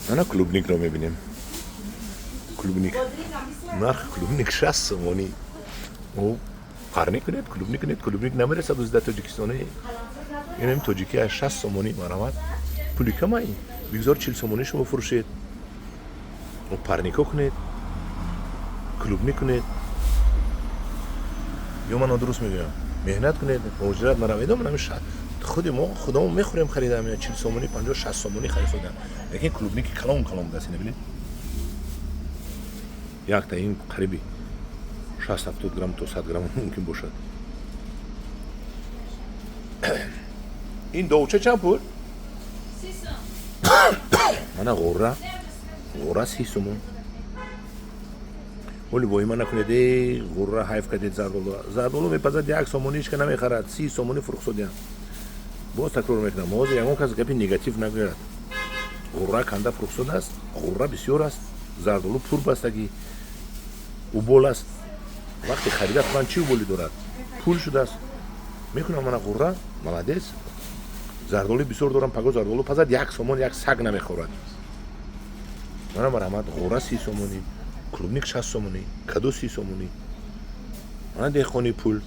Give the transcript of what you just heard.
انا کلوبنیک رو میبینیم کلوبنیک نرخ کلوبنیک 60 سومونی او قرنی کنید کلوبنیک نمیرسه 12 تاجیکستانی اینم تاجیکی 60 سومونی مرامت پولی کمایی بگذار 40 سومونی شما بفروشید و پرنیکو کنید کلوبنیک کنید یا من درست میگم مهنت کنید اجرت نروید من همیشه خودمون میخوریم خریدم 40 سومونی 50 60 سومونی خریدم لیکن کلوبنیک کلام دست نبینید یک تا این قریبی 60 70 گرم تا 100 گرم ممکن باشد این دوچه چند پول؟ 30 من غوره 30 سومون ولی با این من نکنید غوره حیف کردید زردولو میپزد 1 سومونیش که نمیخرد 30 سومونی فروخ شدیم باز تکرار میکنم موضوع یکم کس گپی نگاتیو نگیرد غوره کنده فروخ شده است غوره بسیار است زردولو پور بستگی اوبول است وقتی خریدت من چی اوبولی دارد پول شده است میکنم من غوره ملادیس زردولو بسیار دارم پگو زردولو پزد 1 سومون 1 سگ نمیخورد من مرامت غوره 30 سومونی کلوبنیک 60 سومونی کدو 30 سومونی من دیخونی پول